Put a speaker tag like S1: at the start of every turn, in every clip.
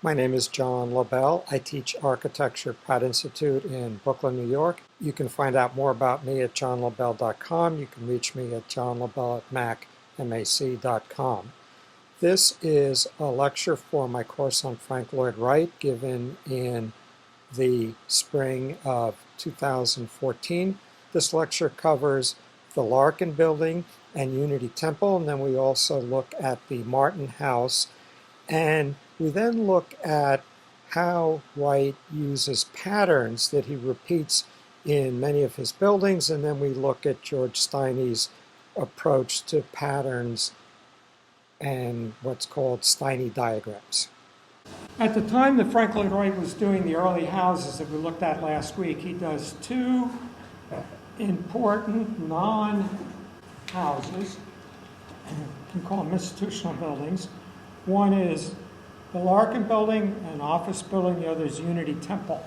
S1: My name is John Lobell. I teach architecture at Pratt Institute in Brooklyn, New York. You can find out more about me at johnlobell.com. You can reach me at johnlobell@mac.com. This is a lecture for my course on Frank Lloyd Wright, given in the spring of 2014. This lecture covers the Larkin building and Unity Temple, and then we also look at the Martin House, and we then look at how Wright uses patterns that he repeats in many of his buildings, and then we look at George Steiny's approach to patterns and what's called Steiny diagrams. At the time that Frank Lloyd Wright was doing the early houses that we looked at last week, he does two important non-houses, you can call them institutional buildings. One is the Larkin building, an office building, the other is Unity Temple.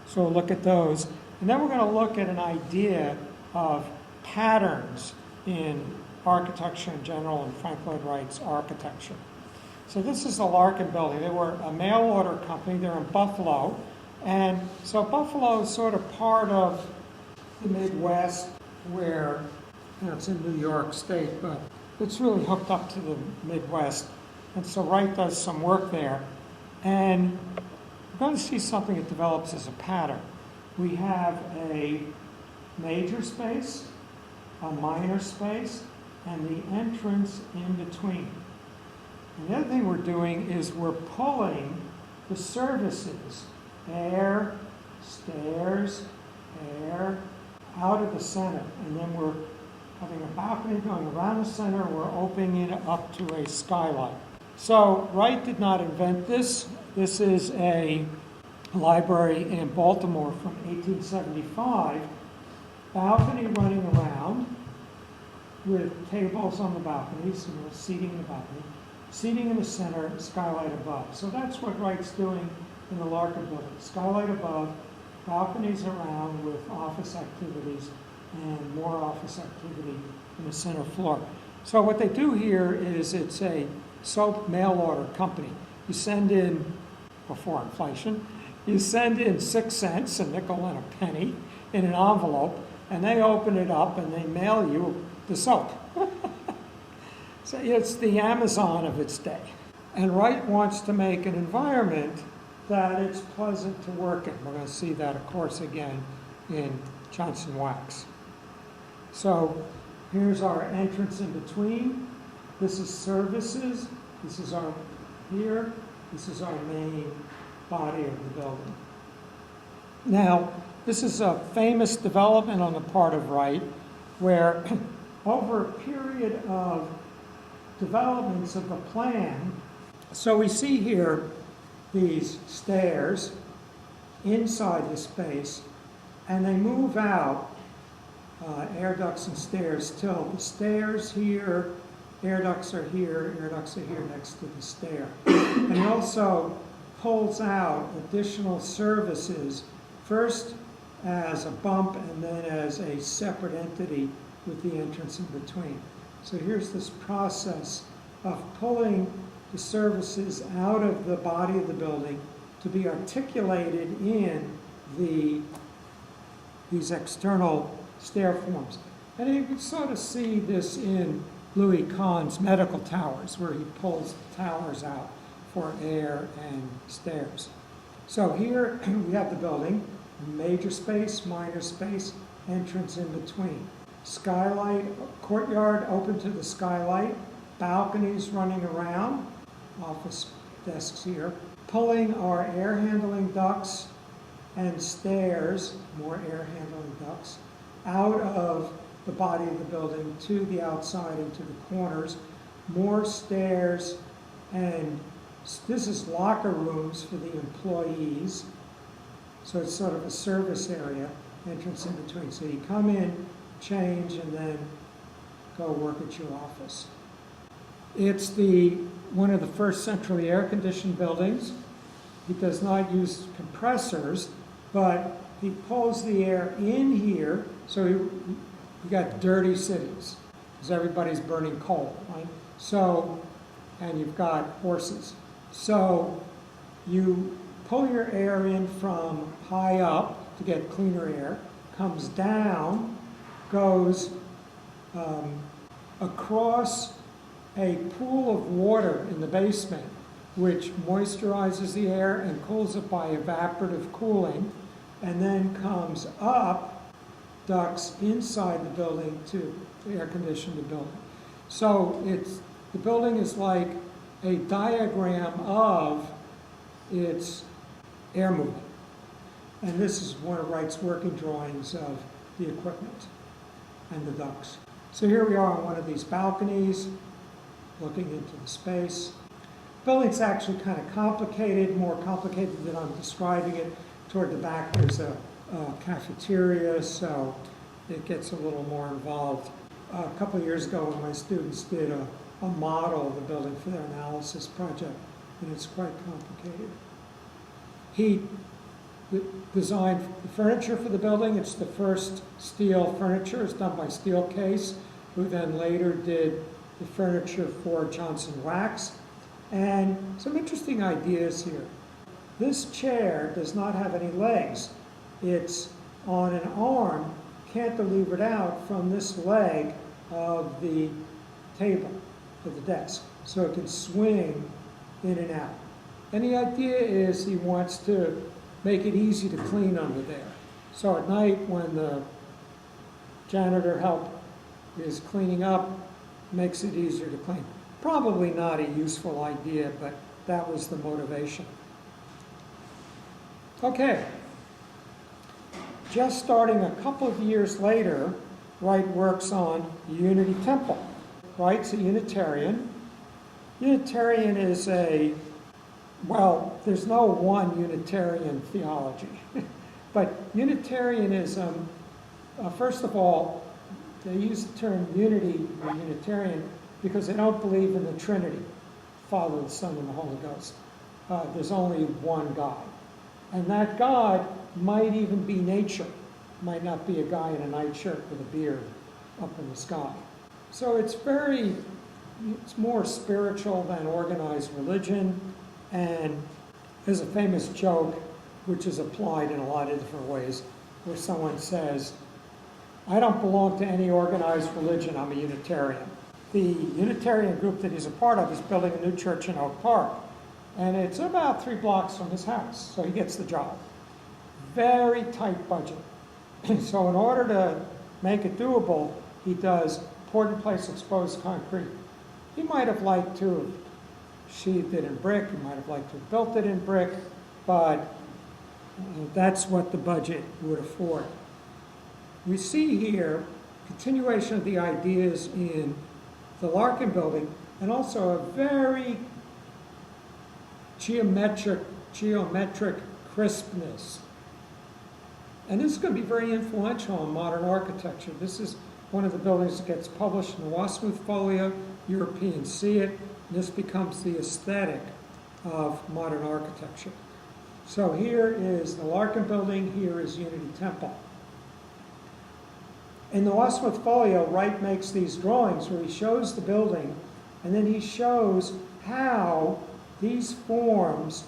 S1: So we'll look at those. And then we're going to look at an idea of patterns in architecture in general and Frank Lloyd Wright's architecture. So this is the Larkin building. They were a mail order company. They're in Buffalo. And so Buffalo is sort of part of the Midwest where, it's in New York State, but it's really hooked up to the Midwest. And so Wright does some work there. And we're going to see something that develops as a pattern. We have a major space, a minor space, and the entrance in between. And the other thing we're doing is we're pulling the services, air, stairs, air, out of the center. And then we're having a balcony going around the center, and we're opening it up to a skylight. So Wright did not invent this. This is a library in Baltimore from 1875. Balcony running around with tables on the balconies, seating in the balcony, seating in the center, skylight above. So that's what Wright's doing in the Larkin building. Skylight above, balconies around with office activities and more office activity in the center floor. So what they do here is it's a soap mail order company. You send in, before inflation, you send in 6 cents, a nickel and a penny, in an envelope, and they open it up and they mail you the soap. So it's the Amazon of its day. And Wright wants to make an environment that it's pleasant to work in. We're going to see that, of course, again in Johnson Wax. So here's our entrance in between. This is services. This is our here. This is our main body of the building. Now, this is a famous development on the part of Wright, where over a period of developments of the plan, so we see here these stairs inside the space, and they move out, air ducts and stairs, till the stairs here, air ducts are here next to the stair. And he also pulls out additional services, first as a bump and then as a separate entity with the entrance in between. So here's this process of pulling the services out of the body of the building to be articulated in these external stair forms. And you can sort of see this in Louis Kahn's medical towers, where he pulls the towers out for air and stairs. So here we have the building, major space, minor space, entrance in between. Skylight, courtyard open to the skylight, balconies running around, office desks here, pulling our air handling ducts and stairs, more air handling ducts, out of the body of the building to the outside into the corners, more stairs, and this is locker rooms for the employees. So it's sort of a service area, entrance in between. So you come in, change, and then go work at your office. It's one of the first centrally air-conditioned buildings. He does not use compressors, but he pulls the air in here, so you got dirty cities, because everybody's burning coal, right? So, and you've got horses. So You pull your air in from high up to get cleaner air, comes down, goes across a pool of water in the basement, which moisturizes the air and cools it by evaporative cooling, and then comes up ducts inside the building to air condition the building. So the building is like a diagram of its air movement. And this is one of Wright's working drawings of the equipment and the ducts. So here we are on one of these balconies, looking into the space. The building's actually kind of complicated, more complicated than I'm describing it. Toward the back there's a cafeteria, so it gets a little more involved. A couple of years ago when my students did a model of the building for their analysis project, and it's quite complicated. He designed the furniture for the building. It's the first steel furniture. It's done by Steelcase, who then later did the furniture for Johnson Wax. And some interesting ideas here. This chair does not have any legs. It's on an arm cantilevered out from this leg of the table, of the desk, so it can swing in and out. And the idea is he wants to make it easy to clean under there. So at night when the janitor help is cleaning up, makes it easier to clean. Probably not a useful idea, but that was the motivation. Okay. Just starting a couple of years later, Wright works on the Unity Temple. Wright's a Unitarian. Unitarian is there's no one Unitarian theology. But Unitarianism, first of all, they use the term unity or Unitarian because they don't believe in the Trinity, Father, the Son, and the Holy Ghost. There's only one God. And that God might even be nature. Might not be a guy in a nightshirt with a beard up in the sky. So it's more spiritual than organized religion. And there's a famous joke, which is applied in a lot of different ways, where someone says, I don't belong to any organized religion, I'm a Unitarian. The Unitarian group that he's a part of is building a new church in Oak Park. And it's about 3 blocks from his house, so he gets the job. Very tight budget. So in order to make it doable, he does poured-in-place exposed concrete. He might have liked to have sheathed it in brick, he might have liked to have built it in brick, but that's what the budget would afford. We see here continuation of the ideas in the Larkin building, and also a very geometric crispness. And this is going to be very influential in modern architecture. This is one of the buildings that gets published in the Wassmuth Folio. Europeans see it, and this becomes the aesthetic of modern architecture. So here is the Larkin building, here is Unity Temple. In the Wassmuth Folio, Wright makes these drawings where he shows the building, and then he shows how these forms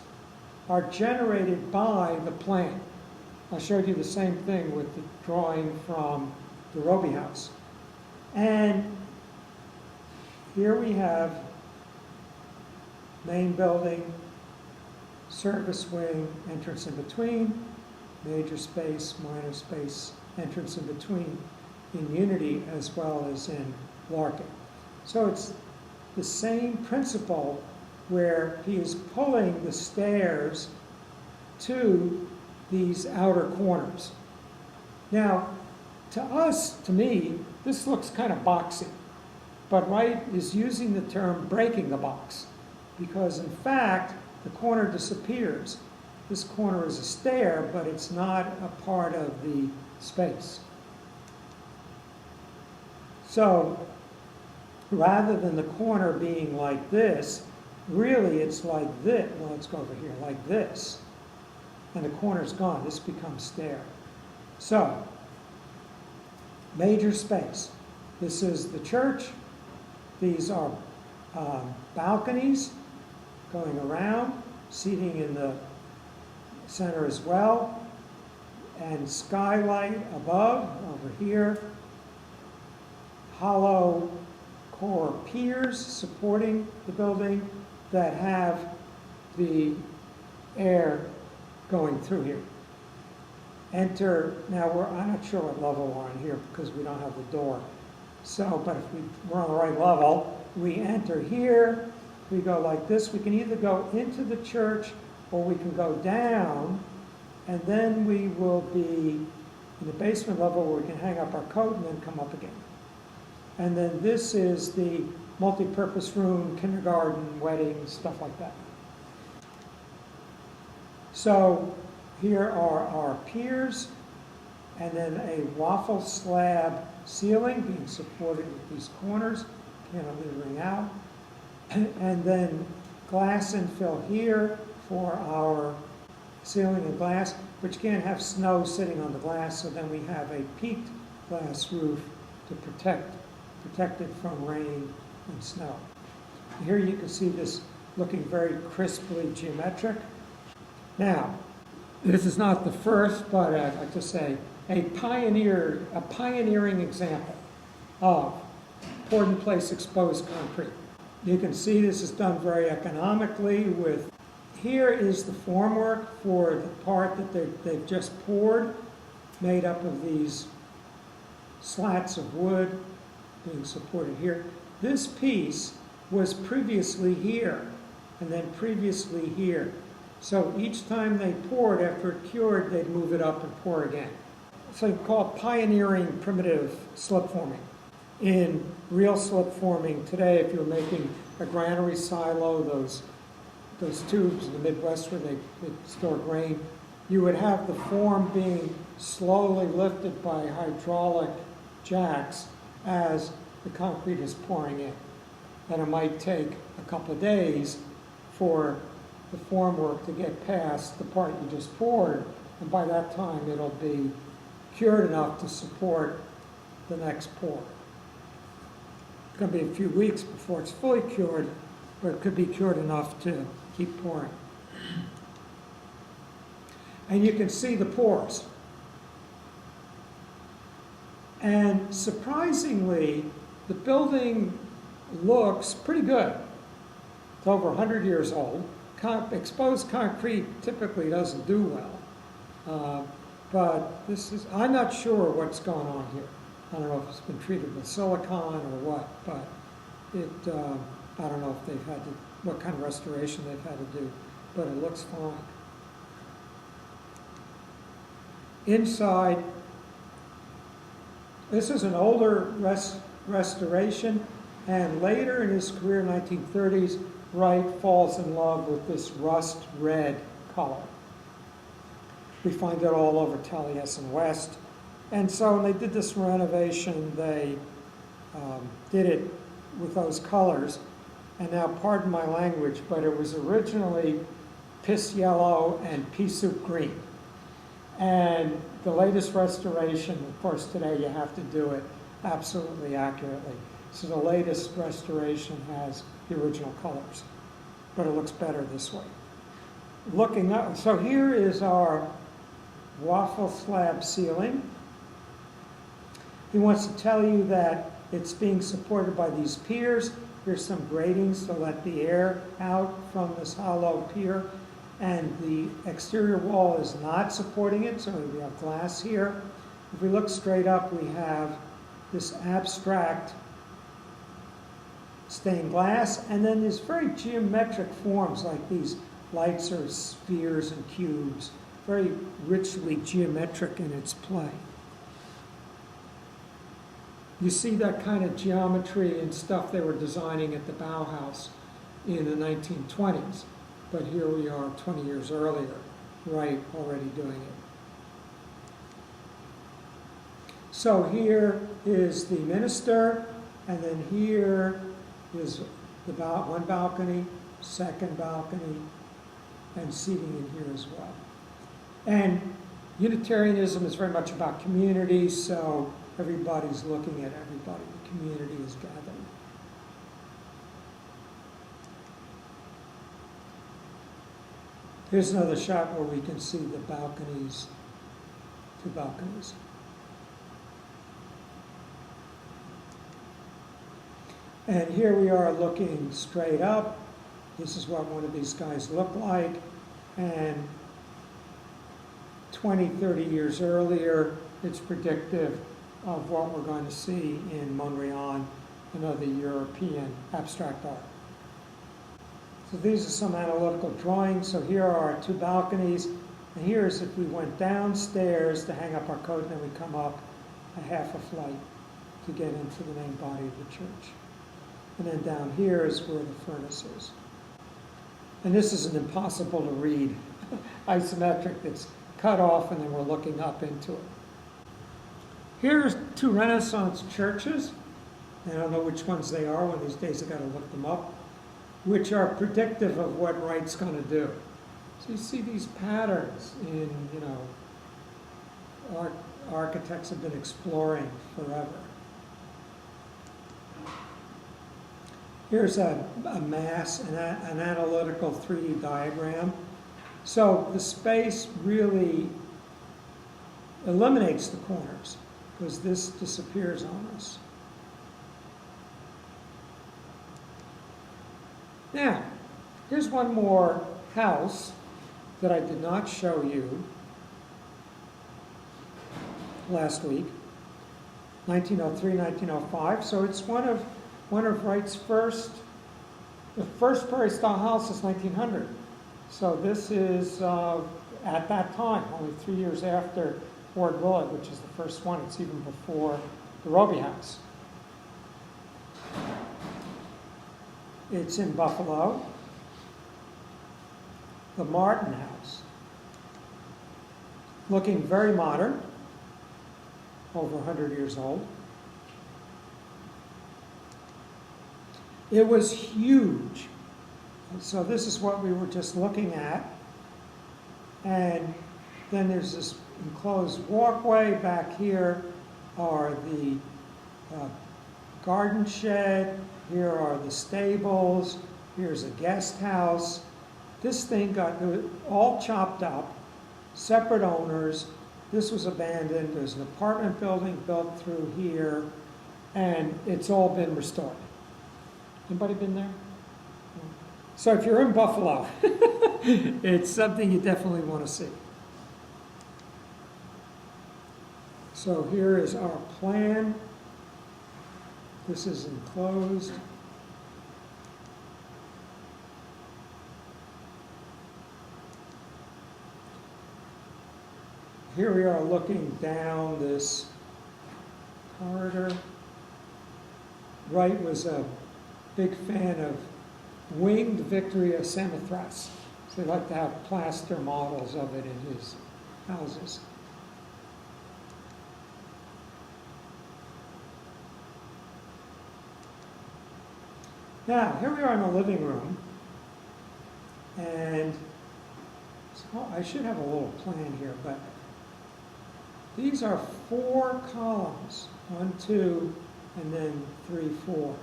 S1: are generated by the plan. I showed you the same thing with the drawing from the Roby House. And here we have main building, service wing, entrance in between, major space, minor space, entrance in between, in Unity as well as in Larkin. So it's the same principle where he is pulling the stairs to these outer corners. Now, to me, this looks kind of boxy, but Wright is using the term breaking the box, because in fact, the corner disappears. This corner is a stair, but it's not a part of the space. So, rather than the corner being like this, really it's like this. Well, let's go over here, like this. And the corner's gone. This becomes stair. So, major space. This is the church. These are balconies going around. seating in the center as well, and skylight above, over here. Hollow core piers supporting the building that have the air going through here. Enter, now I'm not sure what level we're on here because we don't have the door. So, but if we're on the right level, we enter here, we go like this. We can either go into the church or we can go down, and then we will be in the basement level where we can hang up our coat and then come up again. And then this is the multi-purpose room, kindergarten, weddings, stuff like that. So here are our piers, and then a waffle slab ceiling being supported with these corners, cantilevering out. And then glass infill here for our ceiling and glass, which can't have snow sitting on the glass, so then we have a peaked glass roof to protect it from rain and snow. Here you can see this looking very crisply geometric. Now, this is not the first, but I'd like to say a pioneering example of poured in place exposed concrete. You can see this is done very economically with, here is the formwork for the part that they've just poured, made up of these slats of wood being supported here. This piece was previously here, and then previously here. So each time they poured, after it cured, they'd move it up and pour again. So you call it pioneering primitive slip forming. In real slip forming today, if you're making a granary silo, those tubes in the Midwest where they store grain, you would have the form being slowly lifted by hydraulic jacks as the concrete is pouring in. And it might take a couple of days for the formwork to get past the part you just poured, and by that time it'll be cured enough to support the next pour. It's going to be a few weeks before it's fully cured, but it could be cured enough to keep pouring. And you can see the pores. And surprisingly, the building looks pretty good. It's over 100 years old. Exposed concrete typically doesn't do well. But this is, I'm not sure what's going on here. I don't know if it's been treated with silicone or what, but I don't know if they've had to, what kind of restoration they've had to do, but it looks fine. Inside, this is an older restoration, and later in his career, 1930s, Wright falls in love with this rust red color. We find it all over Taliesin West. And so when they did this renovation, they did it with those colors. And now, pardon my language, but it was originally piss yellow and pea soup green. And the latest restoration, of course, today you have to do it absolutely accurately. So the latest restoration has the original colors, but it looks better this way. Looking up, so here is our waffle slab ceiling. He wants to tell you that it's being supported by these piers. Here's some gratings to let the air out from this hollow pier. And the exterior wall is not supporting it, so we have glass here. If we look straight up, we have this abstract stained glass, and then there's very geometric forms like these lights are spheres and cubes, very richly geometric in its play. You see that kind of geometry and stuff they were designing at the Bauhaus in the 1920s. But here we are 20 years earlier, Wright already doing it. So here is the minister, and then here is the one balcony, second balcony, and seating in here as well. And Unitarianism is very much about community, so everybody's looking at everybody. The community is gathering. Here's another shot where we can see the balconies, two balconies. And here we are looking straight up. This is what one of these guys looked like. And 20, 30 years earlier, it's predictive of what we're going to see in Mondrian and other European abstract art. So these are some analytical drawings. So here are our two balconies. And here's if we went downstairs to hang up our coat, and then we come up a half a flight to get into the main body of the church. And then down here is where the furnace is. And this is an impossible to read isometric that's cut off, and then we're looking up into it. Here's two Renaissance churches. I don't know which ones they are. One of these days I've got to look them up, which are predictive of what Wright's going to do. So you see these patterns in, architects have been exploring forever. Here's a mass, an analytical 3D diagram. So the space really eliminates the corners because this disappears on us. Now, here's one more house that I did not show you last week, 1903, 1905. So it's one of Wright's the first Prairie style house is 1900. So this is at that time, only 3 years after Fort Willard, which is the first one. It's even before the Roby House. It's in Buffalo. The Martin House. Looking very modern, over 100 years old. It was huge. So this is what we were just looking at. And then there's this enclosed walkway. Back here are the garden shed. Here are the stables. Here's a guest house. This thing got all chopped up, separate owners. This was abandoned. There's an apartment building built through here, and it's all been restored. Anybody been there? So if you're in Buffalo, it's something you definitely want to see. So here is our plan. This is enclosed. Here we are looking down this corridor. Wright was a big fan of winged Victoria Samothrace. So they like to have plaster models of it in his houses. Now, here we are in the living room. And so I should have a little plan here, but these are 4 columns. 1, 2, and then 3, 4.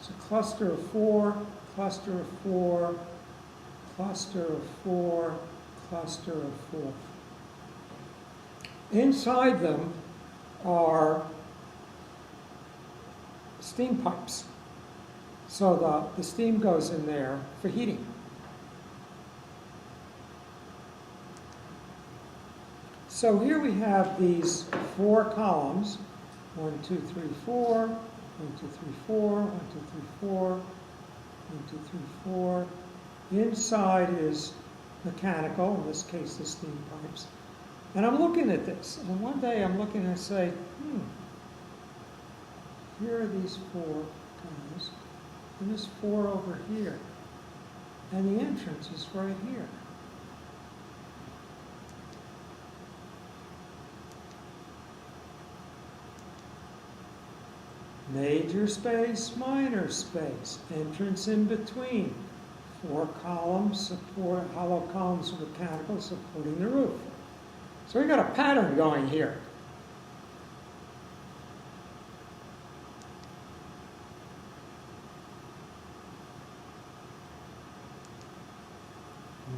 S1: It's a cluster of 4, cluster of 4, cluster of 4, cluster of 4. Inside them are steam pipes. So the steam goes in there for heating. So here we have these 4 columns. 1, 2, 3, 4. 1, 2, 3, 4. 1, 2, 3, 4. 1, 2, 3, 4. Inside is mechanical, in this case the steam pipes. And I'm looking at this, and one day I'm looking and I say, here are these 4 guys, and there's 4 over here. And the entrance is right here. Major space, minor space, entrance in between. 4 columns, support, hollow columns of mechanical supporting the roof. So we've got a pattern going here.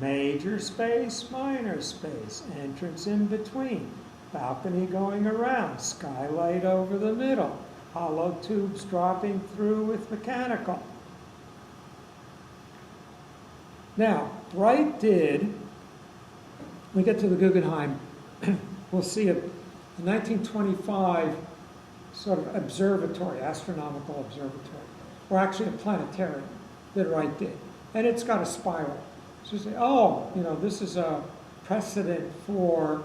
S1: major space, minor space, entrance in between, balcony going around, skylight over the middle, hollow tubes dropping through with mechanical. Now, Wright did, we get to the Guggenheim, we'll see a 1925 sort of observatory, astronomical observatory, or actually a planetarium that Wright did. And it's got a spiral. So you say, oh, you know, this is a precedent for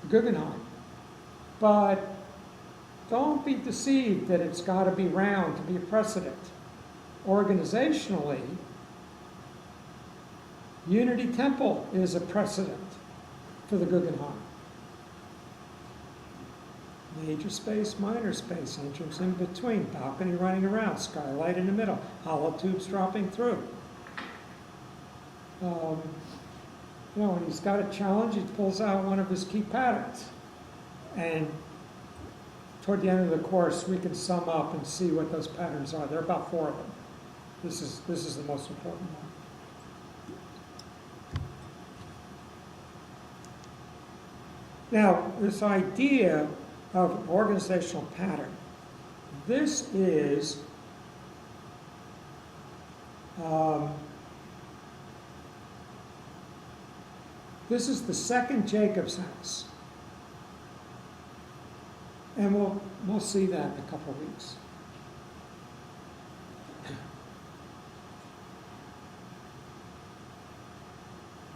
S1: Guggenheim. But don't be deceived that it's got to be round to be a precedent. Organizationally, Unity Temple is a precedent for the Guggenheim. Major space, minor space, entrance in between, balcony running around, skylight in the middle, hollow tubes dropping through. You know, when he's got a challenge, he pulls out one of his key patterns. And toward the end of the course, we can sum up and see what those patterns are. There are about 4 of them. This is the most important one. Now, this idea of organizational pattern, this is the second Jacob's house. And we'll see that in a couple of weeks.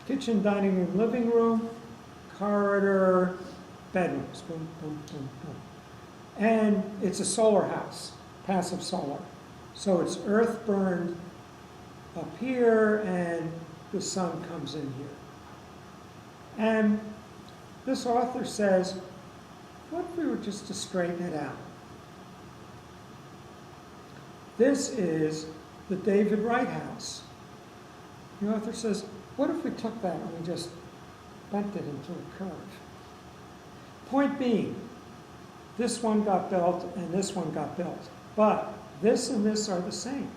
S1: Kitchen, dining room, living room, corridor, bedrooms, boom, boom, boom, boom. And it's a solar house, passive solar. So it's earth burned up here and the sun comes in here. And this author says, what if we were just to straighten it out? This is the David Wright house. The author says, what if we took that and we just bent it into a curve? Point being, this one got built and this one got built. But this and this are the same.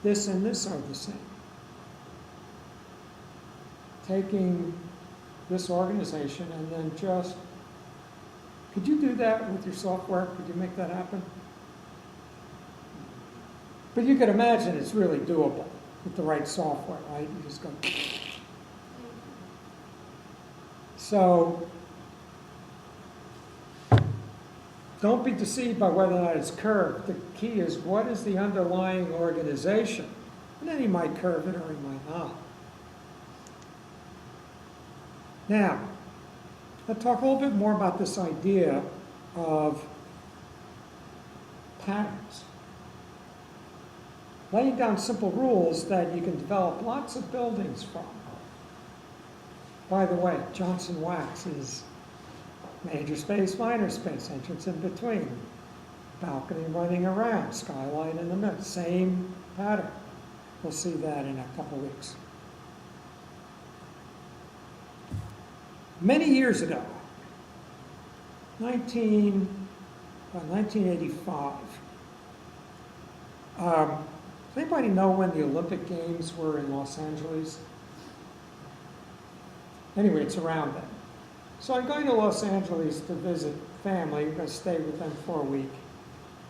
S1: This and this are the same. Taking this organization and then just, could you do that with your software? Could you make that happen? But you could imagine it's really doable with the right software, right? You just go. So, don't be deceived by whether or not it's curved. The key is, what is the underlying organization? And then he might curve it or he might not. Now, let's talk a little bit more about this idea of patterns. Laying down simple rules that you can develop lots of buildings from. By the way, Johnson wax is major space, minor space, entrance in between, balcony running around, skylight in the middle, same pattern. We'll see that in a couple weeks. Many years ago, 1985, does anybody know when the Olympic Games were in Los Angeles? Anyway, it's around then. So I'm going to Los Angeles to visit family. I'm going to stay with them for a week.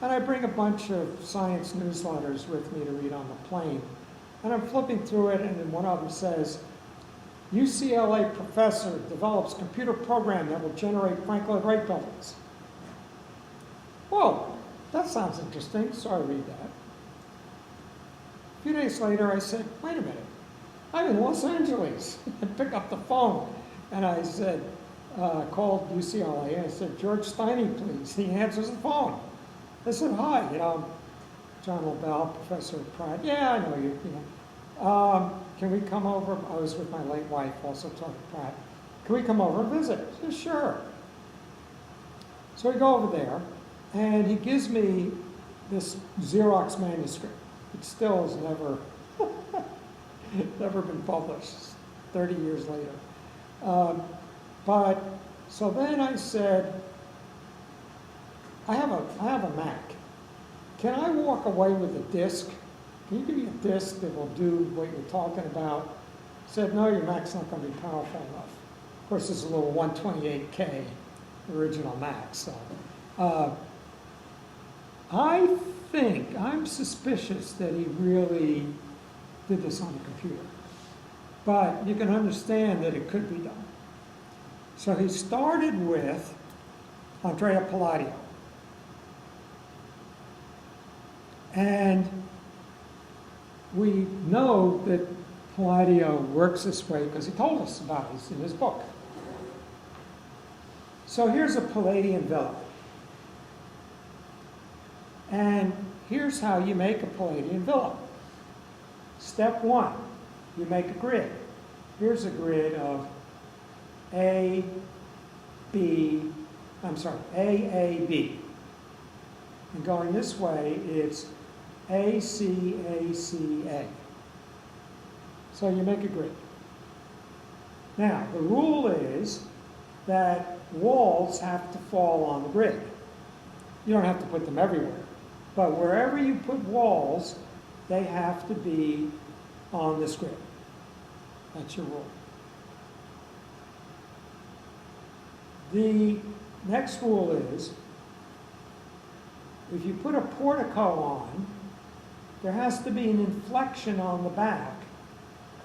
S1: And I bring a bunch of science newsletters with me to read on the plane. And I'm flipping through it, and then one of them says, UCLA professor develops computer program that will generate Franklin Wright buildings. Whoa, that sounds interesting, so I read that. A few days later, I said, wait a minute, I'm in Los Angeles. I pick up the phone, and I said, called UCLA, and I said, George Steiny, please. He answers the phone. I said, hi, John Lobell, professor at Pratt. Yeah, I know you, can we come over? I was with my late wife, also talking to Pratt. Can we come over and visit? I said, sure. So we go over there, and he gives me this Xerox manuscript. It still has never been published, 30 years later. But so then I said, I have a Mac. Can I walk away with a disk? Can you give me a disk that will do what you're talking about? said, no, your Mac's not going to be powerful enough. Of course, this is a little 128K original Mac, so. I'm suspicious that he really did this on the computer. But you can understand that it could be done. So he started with Andrea Palladio. And we know that Palladio works this way because he told us about it in his book. So here's a Palladian villa. And here's how you make a Palladian villa. Step one, you make a grid. Here's a grid of A, B. And going this way, it's A, C, A, C, A. So you make a grid. Now, the rule is that walls have to fall on the grid. You don't have to put them everywhere. But wherever you put walls, they have to be on this grid. That's your rule. The next rule is, if you put a portico on, there has to be an inflection on the back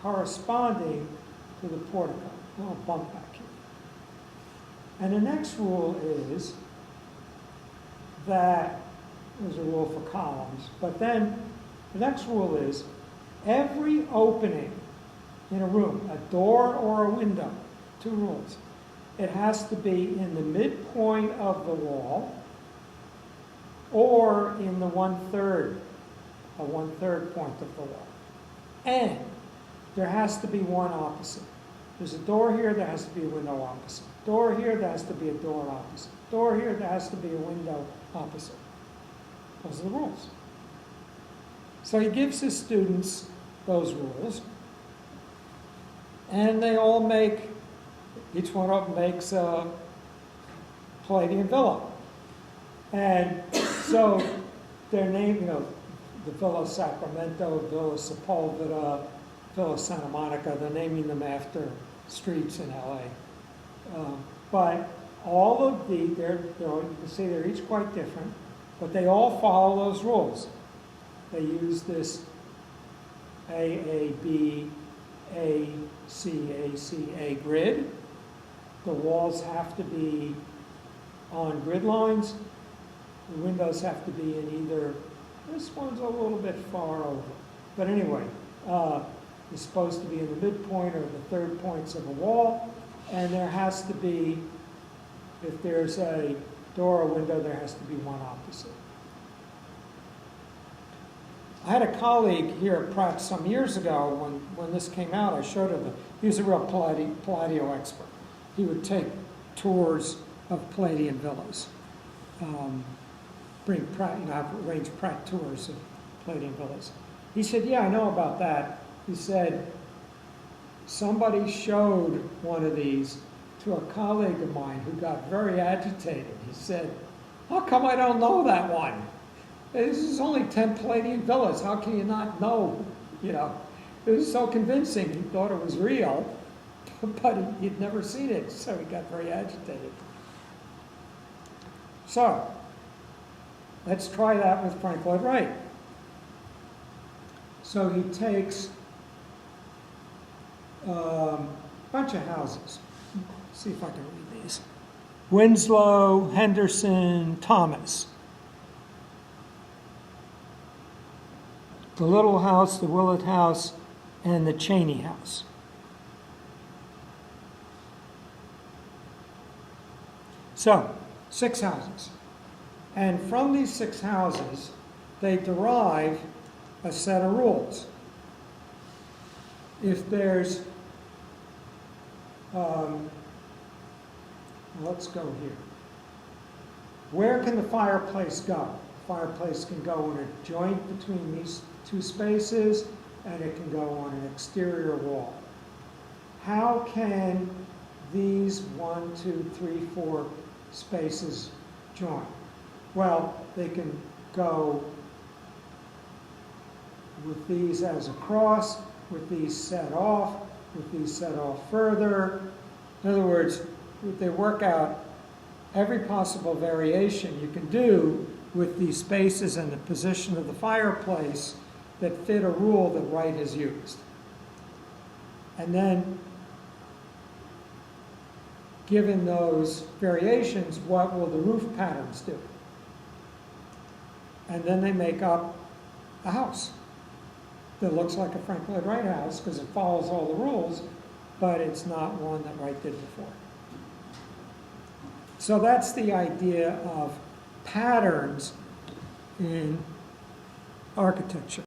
S1: corresponding to the portico. A little bump back here. And the next rule is that, there's a rule for columns, but then the next rule is every opening in a room, a door or a window, two rules. It has to be in the midpoint of the wall or in the one-third point of the wall. And there has to be one opposite. There's a door here, there has to be a window opposite. Door here, there has to be a door opposite. Door here, there has to be a window opposite. Those are the rules. So he gives his students those rules, and they all make, each one of them makes a Palladian villa. And so they're named, the Villa Sacramento, Villa Sepulveda, Villa Santa Monica, they're naming them after streets in LA. But all of you can see they're each quite different, but they all follow those rules. They use this A, B, A, C, A grid. The walls have to be on grid lines. The windows have to be in either, this one's a little bit far over. But anyway, it's supposed to be in the midpoint or the third points of a wall. And there has to be, if there's a door or window, there has to be one opposite. I had a colleague here at Pratt some years ago when this came out. I showed him. He was a real Palladio expert. He would take tours of Palladian villas. Bring Pratt, I've arranged Pratt tours of Palladian villas. He said, yeah, I know about that. He said, somebody showed one of these to a colleague of mine who got very agitated. He said, how come I don't know that one? This is only 10 Palladian villas. How can you not know? It was so convincing. He thought it was real, but he'd never seen it, so he got very agitated. So, let's try that with Frank Lloyd Wright. So he takes a bunch of houses. Let's see if I can read these. Winslow, Henderson, Thomas. The Little House, the Willett House, and the Cheney House. So, 6 houses. And from these 6 houses, they derive a set of rules. If there's, let's go here. Where can the fireplace go? The fireplace can go in a joint between these 2 spaces, and it can go on an exterior wall. How can these 1, 2, 3, 4 spaces join? Well, they can go with these as a cross, with these set off, with these set off further. In other words, they work out every possible variation you can do with these spaces and the position of the fireplace that fit a rule that Wright has used. And then, given those variations, what will the roof patterns do? And then they make up a house that looks like a Frank Lloyd Wright house because it follows all the rules, but it's not one that Wright did before. So that's the idea of patterns in architecture.